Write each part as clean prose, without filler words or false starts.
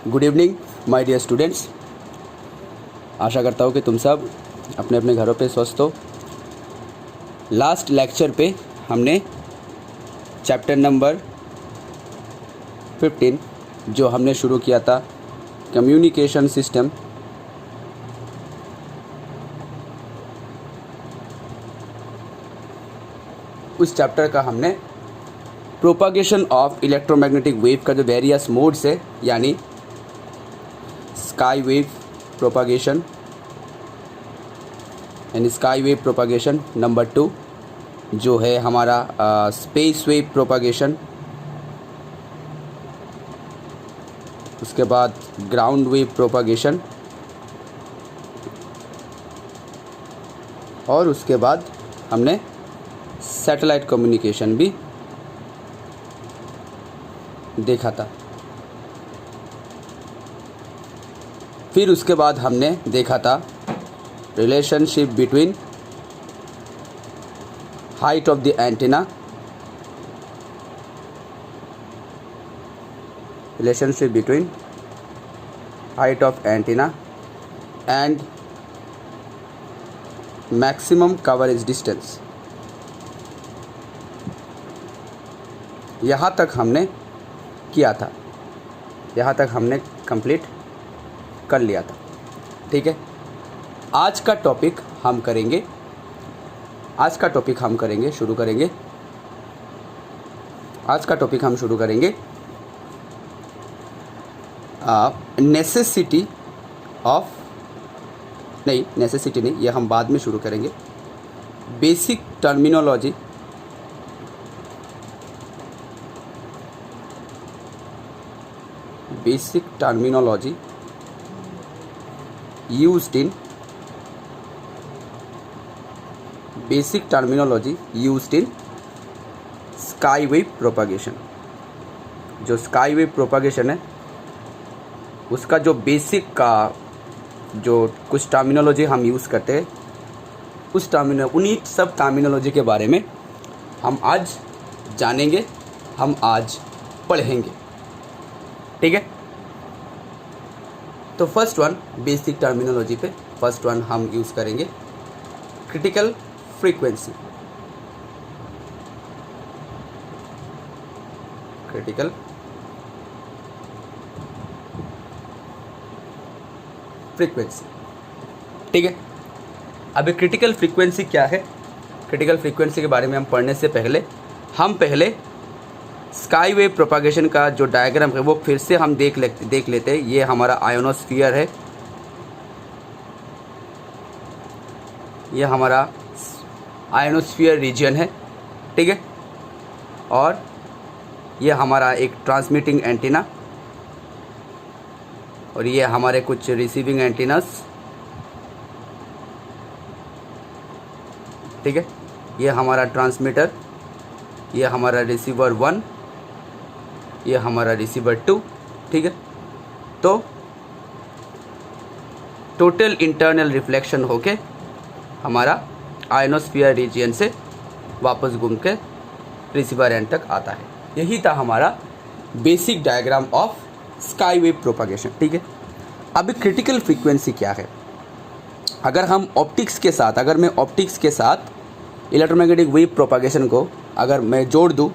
Good evening my dear students. आशा करता हूँ कि तुम सब अपने अपने घरों पे स्वस्थ हो। लास्ट लेक्चर पे हमने चैप्टर नंबर 15 जो हमने शुरू किया था कम्युनिकेशन सिस्टम, उस चैप्टर का हमने प्रोपागेशन ऑफ इलेक्ट्रोमैग्नेटिक वेव का जो वेरियस मोड्स है, यानी स्काई वेव प्रोपागेशन यानी स्काई वेव प्रोपागेशन, नंबर 2 जो है हमारा स्पेस वेव प्रोपागेशन, उसके बाद ग्राउंड वेव प्रोपागेशन, और उसके बाद हमने सैटेलाइट कम्युनिकेशन भी देखा था। फिर उसके बाद हमने देखा था relationship between height of the antenna, relationship between height of antenna and maximum coverage distance. यहाँ तक हमने किया था, यहाँ तक हमने कंप्लीट कर लिया था। ठीक है, आज का टॉपिक हम करेंगे, शुरू करेंगे नेसेसिटी नहीं, ये हम बाद में शुरू करेंगे। Basic terminology used in sky wave propagation. जो स्काई वेव प्रोपागेशन है उसका जो बेसिक का जो कुछ टर्मिनोलॉजी हम यूज़ करते हैं, उन्हीं सब टर्मिनोलॉजी के बारे में हम आज जानेंगे, हम आज पढ़ेंगे। ठीक है, तो फर्स्ट वन बेसिक टर्मिनोलॉजी पे फर्स्ट वन हम यूज़ करेंगे क्रिटिकल फ्रीक्वेंसी। ठीक है, अभी क्रिटिकल फ्रीक्वेंसी क्या है? क्रिटिकल फ्रीक्वेंसी के बारे में हम पढ़ने से पहले स्काई वेव प्रोपागेशन का जो डायग्राम है वो फिर से हम देख लेते हैं। ये हमारा आयोनोस्फीयर है, ये हमारा आयोनोस्फीयर रीजन है। ठीक है, और ये हमारा एक ट्रांसमिटिंग एंटीना, और ये हमारे कुछ रिसीविंग एंटीनास। ठीक है, ये हमारा ट्रांसमीटर, ये हमारा रिसीवर 1, ये हमारा रिसीवर 2। ठीक है, तो टोटल इंटरनल रिफ्लेक्शन होके हमारा आयोनोस्फीयर रीजन से वापस घूम के रिसीवर एंड तक आता है। यही था हमारा basic diagram of sky wave propagation. ठीक है, अभी क्रिटिकल फ्रीक्वेंसी क्या है? अगर मैं ऑप्टिक्स के साथ इलेक्ट्रोमैग्नेटिक वेव प्रोपागेशन को अगर मैं जोड़ दूं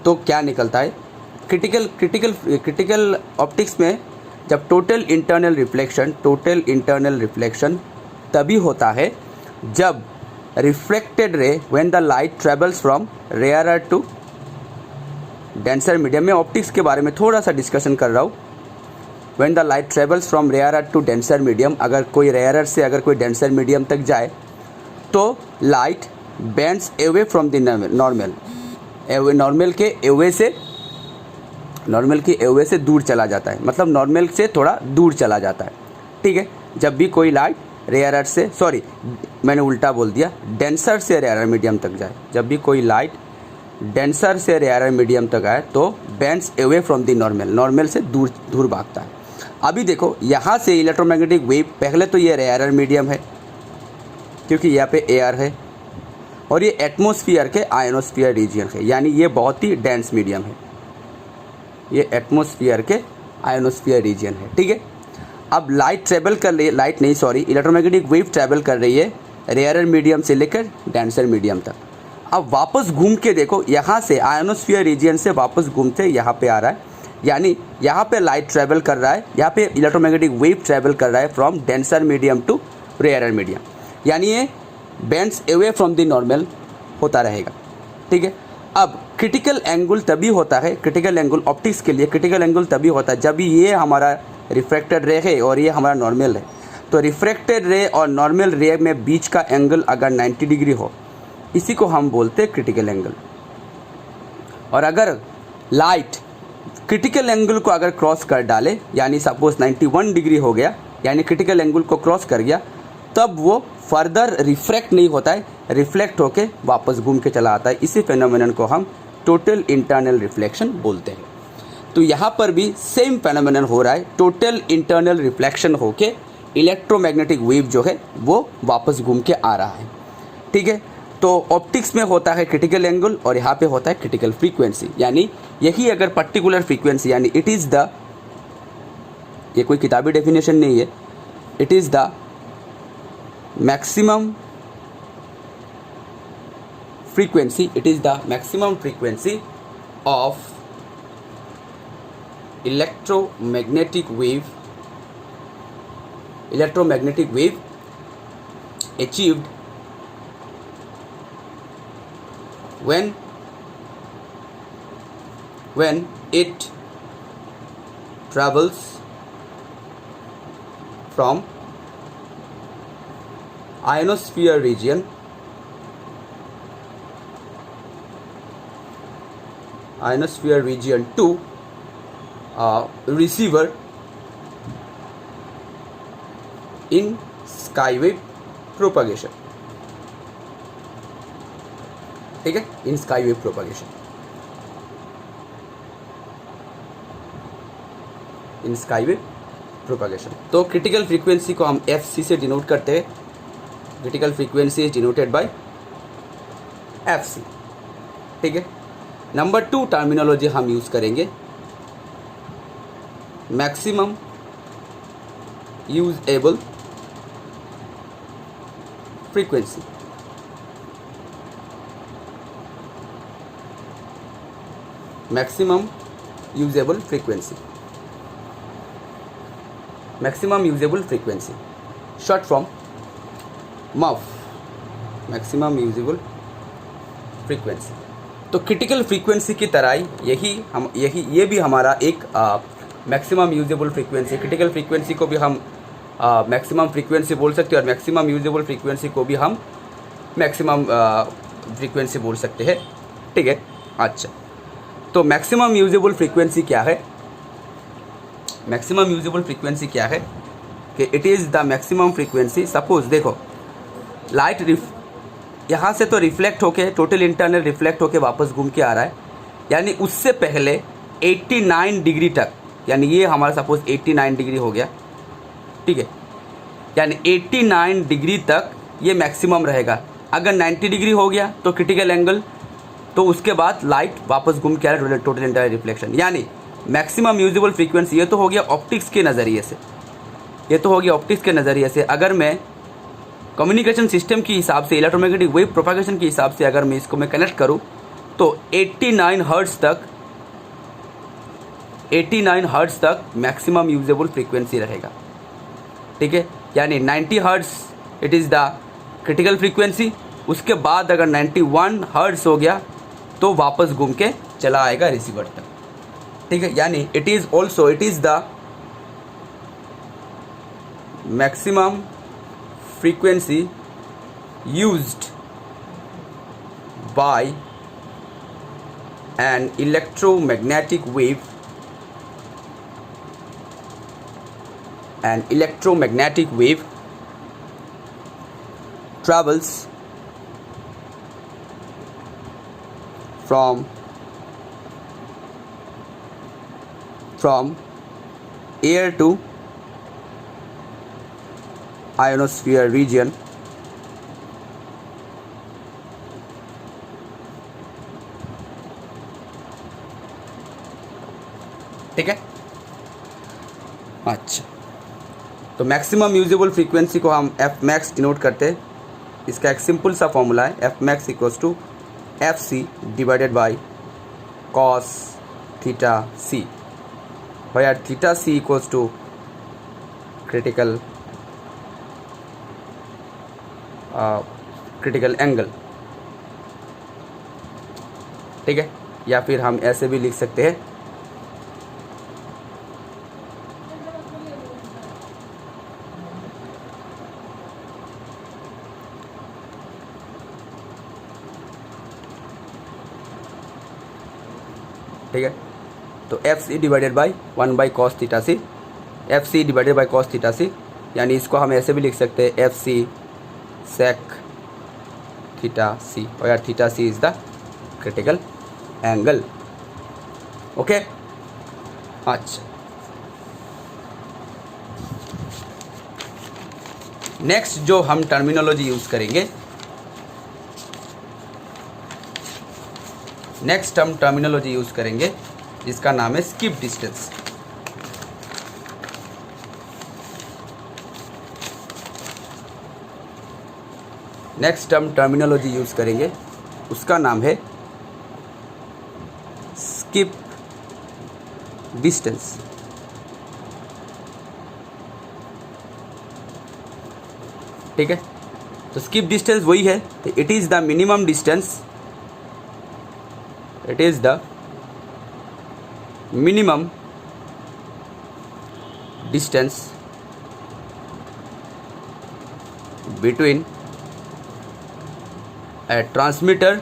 तो क्या निकलता है? क्रिटिकल ऑप्टिक्स में जब टोटल इंटरनल रिफ्लेक्शन तभी होता है जब reflected ray when the light travels from rarer to denser medium. में ऑप्टिक्स के बारे में थोड़ा सा डिस्कशन कर रहा हूँ। When the light travels from rarer to denser medium, अगर कोई रेयरर से अगर कोई डेंसर मीडियम तक जाए तो light bends away from the normal, normal के एवे से दूर चला जाता है, मतलब नॉर्मल से थोड़ा दूर चला जाता है। ठीक है, जब भी कोई लाइट रेयरर से, सॉरी मैंने उल्टा बोल दिया, डेंसर से रेयरर मीडियम तक जाए, जब भी कोई लाइट डेंसर से रेयरर मीडियम तक आए तो bends away from the normal से दूर भागता है। अभी देखो यहाँ से इलेक्ट्रोमैग्नेटिक वेव, पहले तो ये रेयरर मीडियम है क्योंकि यहाँ पे एयर है, और ये एटमॉस्फेयर के आयोनोस्फीयर रीजन है, यानी ये बहुत ही डेंस मीडियम है। ये एटमॉस्फेयर के आयोनोस्फीयर रीजन है, ठीक है। अब लाइट ट्रेवल कर रही है, लाइट नहीं सॉरी, इलेक्ट्रोमैग्नेटिक वेव ट्रेवल कर रही है रेयरर मीडियम से लेकर डेंसर मीडियम तक। अब वापस घूम के देखो, यहाँ से आयोनोस्फीयर रीजन से वापस घूमते यहाँ पे आ रहा है, यानी यहाँ पे लाइट ट्रेवल कर रहा है, यहाँ पे इलेक्ट्रोमैग्नेटिक वेव ट्रेवल कर रहा है from denser medium to rarer medium, यानी ये bends away from the normal होता रहेगा, ठीक है। अब क्रिटिकल एंगल तभी होता है, क्रिटिकल एंगल ऑप्टिक्स के लिए क्रिटिकल एंगल तभी होता है जब ये हमारा रिफ्रैक्टेड रे है और ये हमारा नॉर्मल है। तो रिफ्रैक्टेड रे और नॉर्मल रे में बीच का एंगल अगर 90 डिग्री हो, इसी को हम बोलते हैं क्रिटिकल एंगल। और अगर लाइट क्रिटिकल एंगल को अगर क्रॉस कर डाले, यानी सपोज 91 डिग्री हो गया, यानी क्रिटिकल एंगल को क्रॉस कर गया, तब वो फर्दर रिफ्रैक्ट नहीं होता है, रिफ्लेक्ट होके वापस घूम के चला आता है। इसी फेनोमेनन को हम टोटल इंटरनल रिफ्लेक्शन बोलते हैं। तो यहाँ पर भी सेम फेनोमेनन हो रहा है, टोटल इंटरनल रिफ्लेक्शन होके इलेक्ट्रोमैग्नेटिक वेव जो है वो वापस घूम के आ रहा है, ठीक है। तो ऑप्टिक्स में होता है क्रिटिकल एंगल और यहाँ पे होता है क्रिटिकल फ्रीक्वेंसी, यानी यही अगर पर्टिकुलर फ्रीक्वेंसी, यानी इट इज़ द, ये कोई किताबी डेफिनेशन नहीं है, it is the maximum frequency, it is the maximum frequency of electromagnetic wave achieved when it travels from ionosphere region to receiver in skywave propagation, ठीक है, इन स्काईवेव propagation, इन स्काईवेव propagation. तो critical frequency को हम FC से denote करते हैं, critical frequency is denoted by FC, ठीक है। नंबर 2 टर्मिनोलॉजी हम यूज़ करेंगे maximum usable frequency. Maximum usable frequency, maximum usable frequency, short form MUF, maximum usable frequency. तो क्रिटिकल फ्रीक्वेंसी की तरह ये भी हमारा एक maximum usable frequency, critical frequency को भी हम मैक्सिमम फ्रीक्वेंसी बोल सकते हैं और मैक्सिमम यूजेबल फ्रीक्वेंसी को भी हम मैक्सिमम फ्रीक्वेंसी बोल सकते हैं, ठीक है। अच्छा, तो मैक्सिमम यूजेबल फ्रीक्वेंसी क्या है? मैक्सिमम यूजेबल फ्रीक्वेंसी क्या है कि it is the maximum frequency. Suppose देखो लाइट यहाँ से तो रिफ्लेक्ट होके टोटल इंटरनल रिफ्लेक्ट होके वापस घूम के आ रहा है, यानी उससे पहले 89 डिग्री तक, यानी ये हमारा सपोज 89 डिग्री हो गया, ठीक है, यानी 89 डिग्री तक ये मैक्सिमम रहेगा। अगर 90 डिग्री हो गया तो क्रिटिकल एंगल, तो उसके बाद लाइट वापस घूम के आ रहा है, टोटल इंटरनल रिफ्लेक्शन, यानी मैक्सिमम यूजेबल फ्रीक्वेंसी। ये तो हो गया ऑप्टिक्स के नज़रिए से, ये तो हो गया ऑप्टिक्स के नज़रिए से। अगर मैं कम्युनिकेशन सिस्टम के हिसाब से, इलेक्ट्रोमैग्नेटिक वेव प्रोपगेशन के हिसाब से अगर मैं इसको कनेक्ट करूं तो 89 हर्ट्ज़ तक मैक्सिमम यूजेबल फ्रीक्वेंसी रहेगा, ठीक है। यानी 90 hertz it is the critical frequency. उसके बाद अगर 91 हर्ट्ज़ हो गया तो वापस घूम के चला आएगा रिसीवर तक, ठीक है। यानी it is the maximum frequency used by an electromagnetic wave travels from air to ionosphere region, ठीक है। अच्छा, तो मैक्सिमम यूजेबल फ्रीक्वेंसी को हम एफ मैक्स डिनोट करते हैं। इसका एक सिंपल सा फॉर्मूला है, F max equals to F C divided by cos theta C, where theta C equals to critical angle. ठीक है, या फिर हम ऐसे भी लिख सकते हैं ठीक है, तो f C divided by 1 by cos theta c, f C divided by cos theta c, यानी इसको हम ऐसे भी लिख सकते हैं एफ सी सेक थीटा सी, और theta C is the critical angle. Okay, अच्छा, नेक्स्ट जो हम टर्मिनोलॉजी यूज करेंगे, नेक्स्ट हम टर्मिनोलॉजी यूज करेंगे जिसका नाम है स्किप डिस्टेंस। नेक्स्ट हम टर्मिनोलॉजी यूज करेंगे, उसका नाम है स्किप डिस्टेंस। ठीक है, तो स्किप डिस्टेंस वही है, it is the minimum distance, it is the minimum distance between a transmitter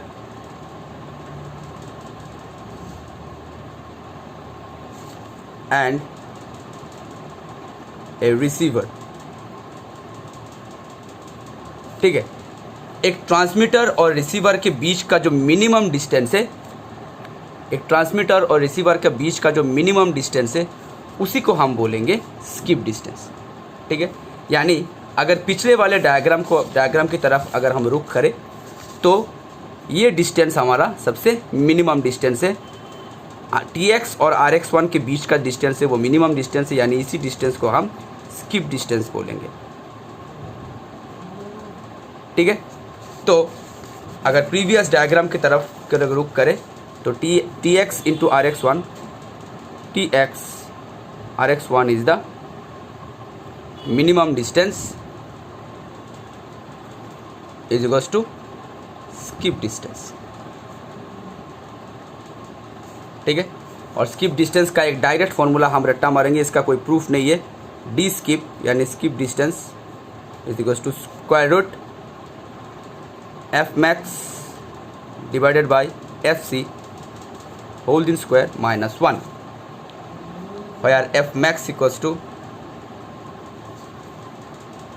and a receiver। ठीक है, एक ट्रांसमीटर और रिसीवर के बीच का जो मिनिमम डिस्टेंस है, एक ट्रांसमीटर और रिसीवर के बीच का जो मिनिमम डिस्टेंस है उसी को हम बोलेंगे स्किप डिस्टेंस। ठीक है, यानी अगर पिछले वाले डायग्राम की तरफ अगर हम रुख करें तो ये डिस्टेंस हमारा सबसे मिनिमम डिस्टेंस है, Tx और Rx1 के बीच का डिस्टेंस है वो मिनिमम डिस्टेंस है, यानी इसी डिस्टेंस को हम स्किप डिस्टेंस बोलेंगे। ठीक है, तो अगर प्रीवियस डायग्राम की तरफ रुख करें तो Tx into Rx1, Tx Rx1 is the minimum distance is equals to skip distance. ठीक है, और स्किप डिस्टेंस का एक डायरेक्ट फॉर्मूला हम रट्टा मारेंगे, इसका कोई प्रूफ नहीं है। डी स्किप यानी skip distance is equals to square root f max divided by f c whole in square minus 1, where f max equals to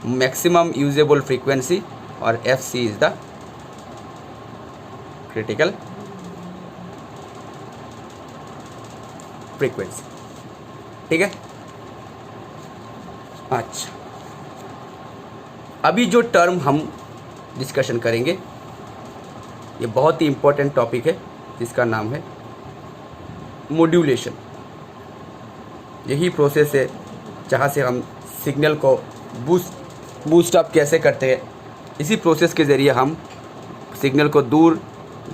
maximum usable frequency और f c is the critical frequency. ठीक है, अच्छा, अभी जो term हम discussion करेंगे ये बहुत ही इम्पोर्टेंट टॉपिक है जिसका नाम है मॉड्यूलेशन। यही प्रोसेस है जहाँ से हम सिग्नल को बूस्ट अप कैसे करते हैं, इसी प्रोसेस के ज़रिए हम सिग्नल को दूर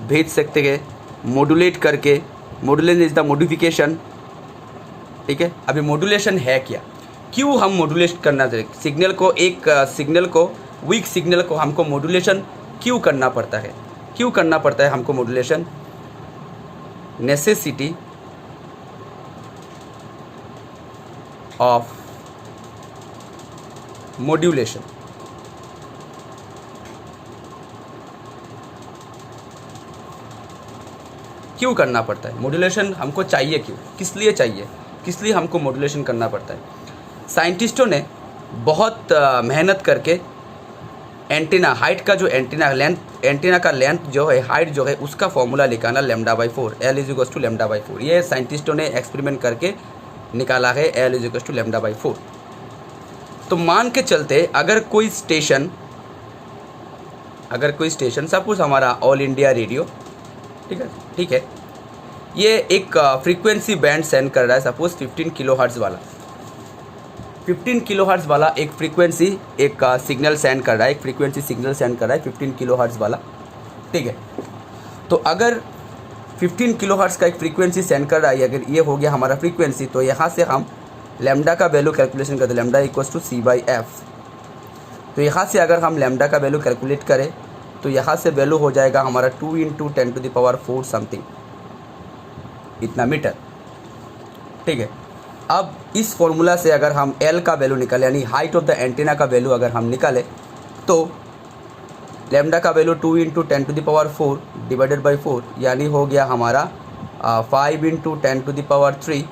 भेज सकते हैं मॉड्यूलेट करके। Modulation is the modification. ठीक है, अभी मॉड्यूलेशन है क्या, क्यों हम मॉड्यूलेट करना चाहिए सिग्नल को, एक सिग्नल को, वीक सिग्नल को हमको मॉड्यूलेशन क्यों करना पड़ता है, क्यों करना पड़ता है हमको मॉड्यूलेशन? Necessity of modulation. क्यों करना पड़ता है मॉड्यूलेशन, हमको चाहिए क्यों, किस लिए चाहिए, किस लिए हमको मॉड्यूलेशन करना पड़ता है? साइंटिस्टों ने बहुत मेहनत करके एंटीना हाइट का जो एंटीना का लेंथ जो है, हाइट जो है, उसका फॉर्मूला निकाला λ/4, L इज इक्वल्स टू λ/4। ये साइंटिस्टों ने एक्सपेरिमेंट करके निकाला है L इज इक्वल्स टू λ/4। तो मान के चलते अगर कोई स्टेशन सपोज हमारा ऑल इंडिया रेडियो, ठीक है, ये एक फ्रीक्वेंसी बैंड सेंड कर रहा है, सपोज 15 किलो हर्ट्ज़ वाला। 15 किलोहर्ट्ज़ वाला एक फ्रीक्वेंसी एक सिग्नल सेंड कर रहा है, एक फ्रीक्वेंसी सिग्नल सेंड कर रहा है 15 किलोहर्ट्ज़ वाला, ठीक है। तो अगर 15 किलोहर्ट्ज़ का एक फ्रीक्वेंसी सेंड कर रहा है, अगर ये हो गया हमारा फ्रीक्वेंसी, तो यहाँ से हम लैम्डा का वैल्यू कैलकुलेशन करते हैं, लैम्डा इक्वल्स टू c/f। तो यहाँ से अगर हम लैम्डा का वैल्यू कैलकुलेट करें तो यहाँ से वैल्यू हो जाएगा हमारा 2 × 10⁴ समथिंग, इतना मीटर, ठीक है। अब इस फॉर्मूला से अगर हम L का वैल्यू निकालें, यानी हाइट ऑफ द एंटीना का वैल्यू अगर हम निकालें, तो लैम्डा का वैल्यू 2 × 10⁴ डिवाइडेड बाई 4, यानी हो गया हमारा 5 × 10⁻³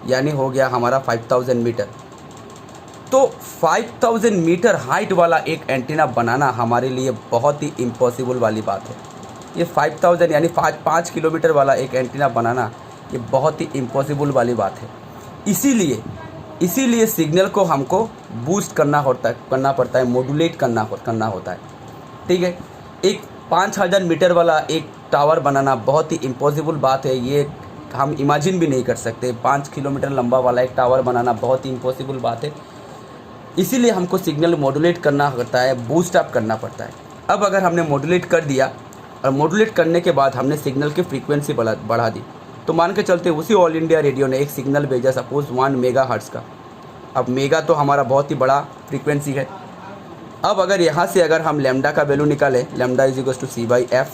यानी हो गया हमारा 5000 मीटर। तो 5000 मीटर हाइट वाला एक एंटीना बनाना हमारे लिए बहुत ही इम्पॉसिबल वाली बात है। ये 5000 यानी 5 किलोमीटर वाला एक एंटीना बनाना ये बहुत ही इम्पॉसिबल वाली बात है। इसीलिए सिग्नल को हमको बूस्ट करना पड़ता है, मॉड्यूलेट करना होता है, ठीक है। एक 5000 मीटर वाला एक टावर बनाना बहुत ही इम्पॉसिबल बात है, ये हम इमेजिन भी नहीं कर सकते। 5 किलोमीटर लंबा वाला एक टावर बनाना बहुत ही इम्पॉसिबल बात है। इसीलिए हमको सिग्नल मॉड्यूलेट करना होता है, बूस्ट अप करना पड़ता है। अब अगर हमने मॉड्यूलेट कर दिया और मॉड्यूलेट करने के बाद हमने सिग्नल की फ्रीक्वेंसी बढ़ा दी, तो मान के चलते उसी ऑल इंडिया रेडियो ने एक सिग्नल भेजा सपोज़ 1 मेगाहर्ट्ज़ का। अब मेगा तो हमारा बहुत ही बड़ा फ्रीक्वेंसी है। अब अगर यहाँ से अगर हम लैम्डा का वैल्यू निकालें, lambda is equals to c/f,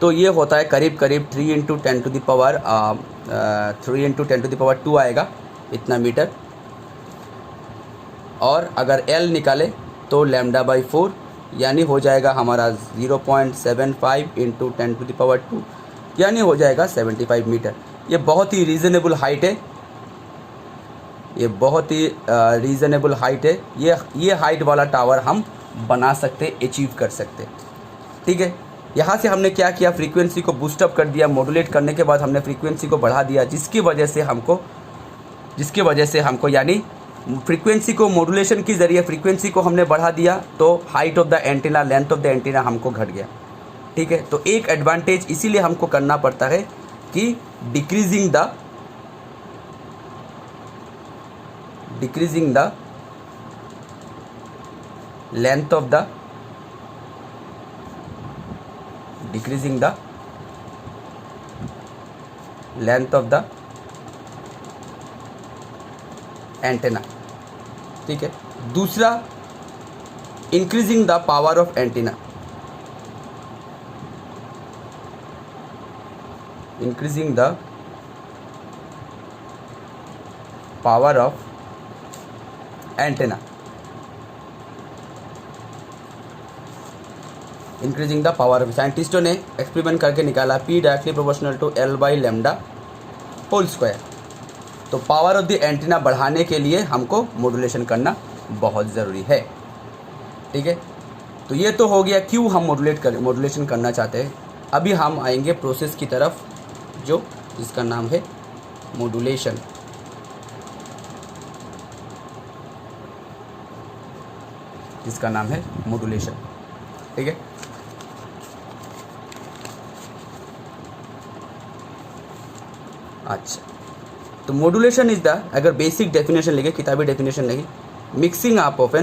तो ये होता है करीब 3 × 10⁻² आएगा, इतना मीटर। और अगर L निकाले तो लैम्डा बाई 4 यानी हो जाएगा हमारा 0.75 × 10⁻², यानी हो जाएगा 75 मीटर। ये बहुत ही रीज़नेबल हाइट है, ये बहुत ही रीज़नेबल हाइट है। ये हाइट वाला टावर हम बना सकते, अचीव कर सकते, ठीक है। यहाँ से हमने क्या किया, फ्रीक्वेंसी को बूस्टअप कर दिया। मॉड्यूलेट करने के बाद हमने फ्रीक्वेंसी को बढ़ा दिया, जिसकी वजह से हमको यानी फ्रीक्वेंसी को मॉड्यूलेशन के ज़रिए फ्रीक्वेंसी को हमने बढ़ा दिया, तो height of the antenna, length of the antenna हमको घट गया, ठीक है। तो एक एडवांटेज इसीलिए हमको करना पड़ता है कि decreasing the length of the antenna, ठीक है। दूसरा, increasing the power of antenna, increasing the power of antenna, increasing the power of. साइंटिस्टों ने एक्सपेरिमेंट करके निकाला P directly proportional to L/λ²। तो पावर ऑफ द एंटीना बढ़ाने के लिए हमको मॉड्यूलेशन करना बहुत ज़रूरी है, ठीक है। तो ये तो हो गया क्यों हम मॉड्यूलेशन करना चाहते हैं। अभी हम आएंगे प्रोसेस की तरफ, जिसका नाम है मॉड्यूलेशन। ठीक है। अच्छा, तो मॉड्यूलेशन इज द, अगर बेसिक डेफिनेशन लिखे, किताबी डेफिनेशन लगी, mixing up of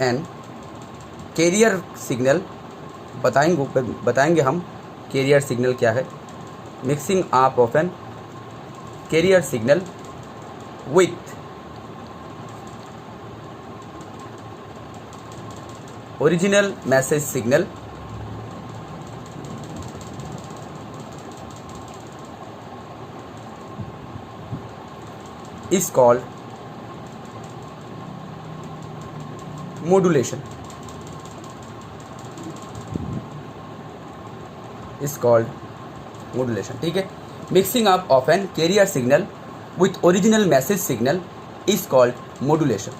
an carrier signal, बताएंगे हम कैरियर सिग्नल क्या है। Mixing up of an carrier signal with original message signal is called modulation. ठीक है। Mixing up of an carrier signal with original message signal is called modulation,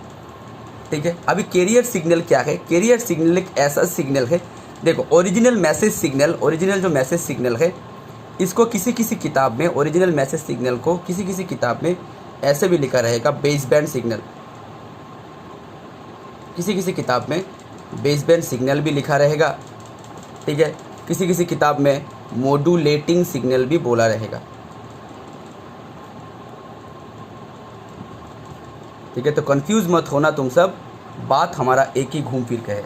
ठीक है। अभी carrier signal क्या है? कैरियर सिग्नल एक ऐसा सिग्नल है, देखो ओरिजिनल जो मैसेज सिग्नल है, इसको किसी किताब में ओरिजिनल मैसेज सिग्नल को किसी किताब में ऐसे भी लिखा रहेगा बेस बैंड सिग्नल, किसी किताब में बेस बैंड सिग्नल भी लिखा रहेगा, ठीक है। किसी किसी किताब में मॉड्यूलेटिंग सिग्नल भी बोला रहेगा। ठीक है, तो कंफ्यूज मत होना तुम सब, बात हमारा एक ही घूम फिर के है।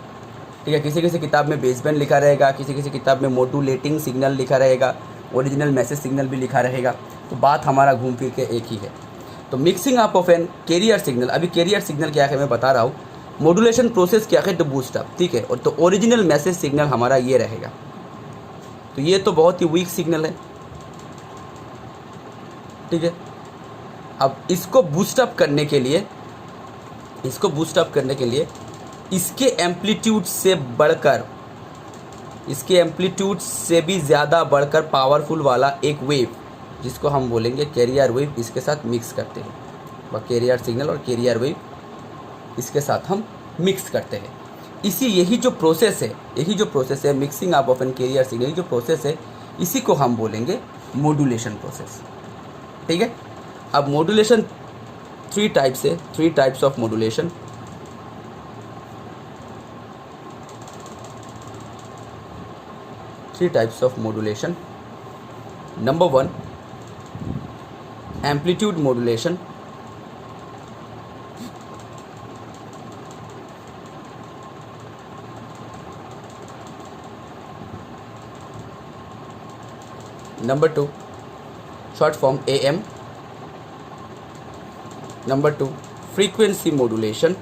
ठीक है, किसी किसी किताब में बेसबैंड लिखा रहेगा, किसी किसी किताब में मॉड्यूलेटिंग सिग्नल लिखा रहेगा, ओरिजिनल मैसेज सिग्नल भी लिखा रहेगा, तो बात हमारा घूम फिर के एक ही है। तो mixing up of an carrier signal, अभी कैरियर सिग्नल क्या है मैं बता रहा हूँ, मॉड्यूलेशन प्रोसेस क्या है, तो बूस्ट अप। ठीक है, और तो ओरिजिनल मैसेज सिग्नल हमारा ये रहेगा। तो ये तो बहुत ही वीक सिग्नल है। ठीक है, अब इसको बूस्टअप करने के लिए इसके एम्पलीट्यूड से बढ़कर, इसके एम्पलीट्यूड से भी ज़्यादा बढ़कर पावरफुल वाला एक वेव, जिसको हम बोलेंगे कैरियर वेव, इसके साथ मिक्स करते हैं। वह कैरियर सिग्नल और कैरियर वेव इसके साथ हम मिक्स करते हैं। यही जो प्रोसेस है mixing up of an carrier signal, जो प्रोसेस है इसी को हम बोलेंगे मॉड्यूलेशन प्रोसेस। ठीक है, अब मॉड्यूलेशन 3 टाइप्स है, 3 types of modulation. Number 1 amplitude modulation, number 2 short form AM, number 2 frequency modulation,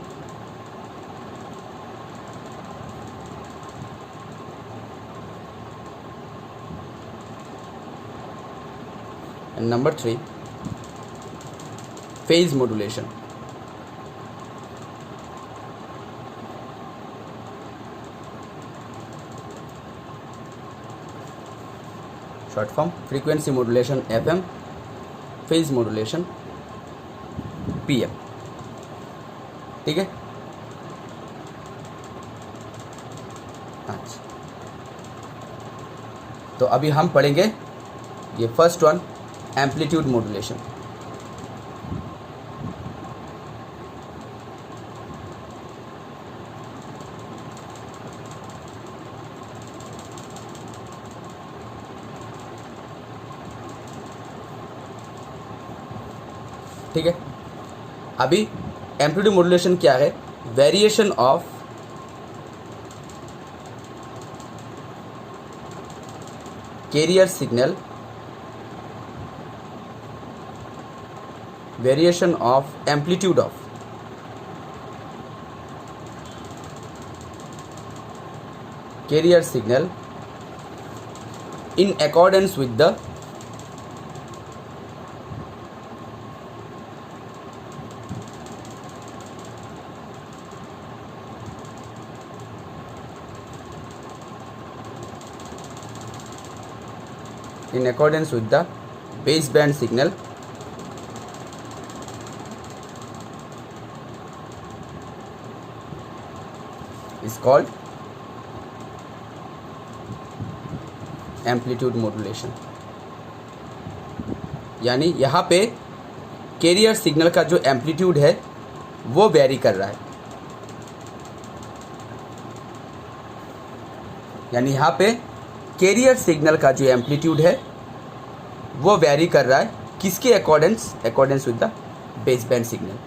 and number 3 phase modulation. Short form frequency modulation FM, phase modulation PM. ठीक है, अच्छा, तो अभी हम पढ़ेंगे ये फर्स्ट वन, एम्पलीट्यूड मॉड्यूलेशन। ठीक है, अभी एम्पलीट्यूड मॉड्यूलेशन क्या है, variation of carrier signal, variation of amplitude of carrier signal in accordance with the baseband signal is called amplitude modulation. यानी यहाँ पे कैरियर सिग्नल का जो एम्पलीट्यूड है वो वेरी कर रहा है। यानी यहाँ पे कैरियर सिग्नल का जो एम्पलीट्यूड है वो वेरी कर रहा है, किसके accordance with the baseband signal.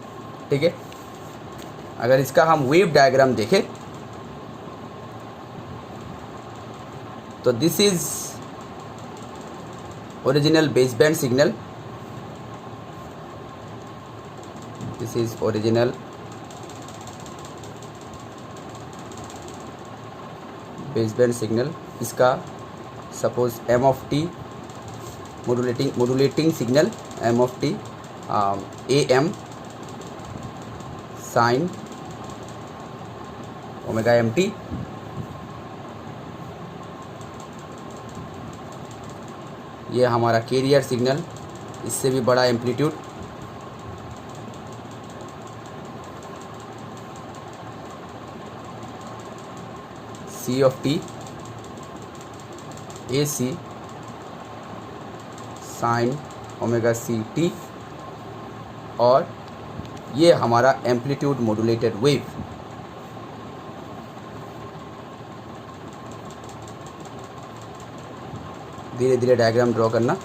ठीक है, अगर इसका हम वेव डायग्राम देखें तो this is original baseband signal, this is original baseband signal. इसका suppose m of t modulating signal, m of t AM sine omega MT, ये हमारा कैरियर सिग्नल, इससे भी बड़ा amplitude, C of t AC sine omega CT, और ये हमारा amplitude modulated wave. धीरे धीरे डायग्राम ड्रॉ करना।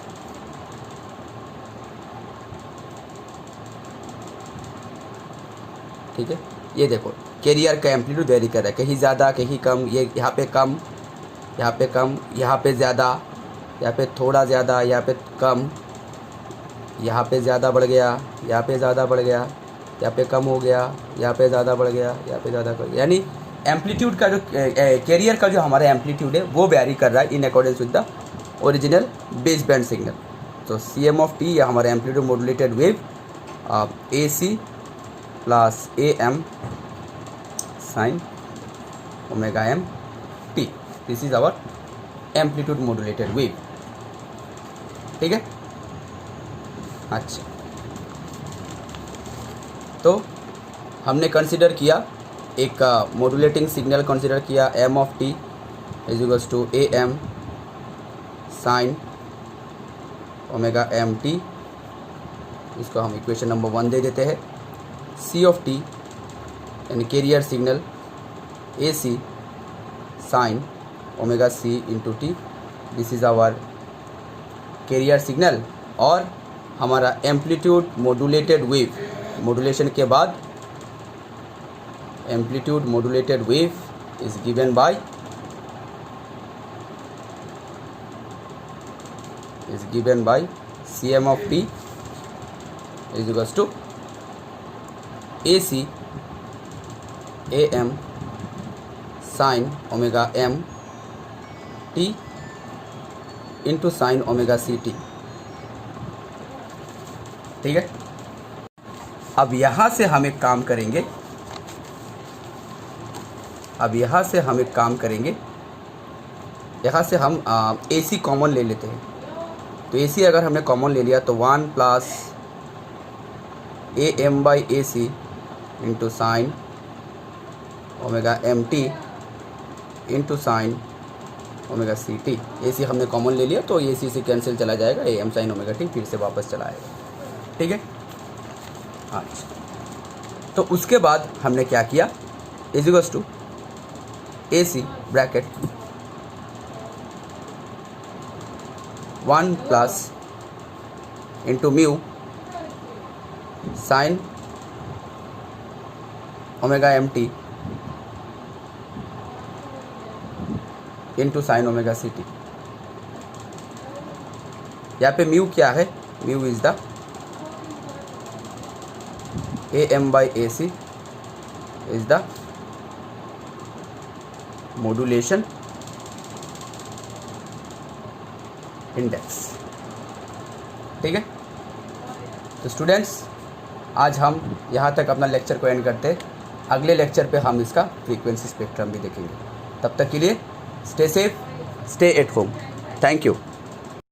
ठीक है, ये देखो कैरियर का एम्पलीट्यूड वेरी कर रहा है, कहीं ज़्यादा कहीं कम, ये यहाँ पे कम, यहाँ पे कम, यहाँ पे ज़्यादा, यहाँ पे थोड़ा ज़्यादा, यहाँ पे कम, यहाँ पे ज़्यादा बढ़ गया, यहाँ पे ज़्यादा बढ़ गया, यहाँ पे कम हो गया, यहाँ पे ज़्यादा बढ़ गया, यहाँ पे ज़्यादा बढ़ गया। यानी एम्पलीट्यूड का जो कैरियर का जो हमारा एम्पलीट्यूड है वो वेरी कर रहा है in accordance with the original base band signal. तो CM(t) या हमारा amplitude modulated wave AC plus AM sine omega m t, this is our amplitude modulated wave. ठीक है, अच्छा, तो हमने कंसिडर किया एक मॉड्यूलेटिंग सिग्नल कंसिडर किया m(t) is equals to AM sine omega m t, इसको हम इक्वेशन नंबर 1 दे देते हैं। C(t) यानी carrier signal AC sine omega c into T, this is our carrier signal. और हमारा एम्पलीट्यूड मॉड्यूलेटेड वेव, मॉड्यूलेशन के बाद amplitude modulated wave is given by CM(t) is equals to AC AM sine omega m t into sine omega c t। ठीक है, अब यहाँ से हम एक काम करेंगे, यहाँ से हम AC कॉमन ले लेते हैं। तो AC अगर हमने कॉमन ले लिया तो 1 plus AM/AC into sine omega MT into sine omega CT। AC हमने कॉमन ले लिया तो AC से कैंसिल चला जाएगा, AM साइन ओमेगा t फिर से वापस चला आएगा। ठीक है, अच्छा, तो उसके बाद हमने क्या किया, is equals to AC bracket 1 plus into mu sine omega MT into sine omega CT। यहाँ पे म्यू क्या है, mu is the AM/AC is the modulation index. ठीक है, तो स्टूडेंट्स आज हम यहाँ तक अपना लेक्चर को एंड करते हैं। अगले लेक्चर पे हम इसका फ्रीक्वेंसी स्पेक्ट्रम भी देखेंगे। तब तक के लिए stay safe, stay at home. Thank you.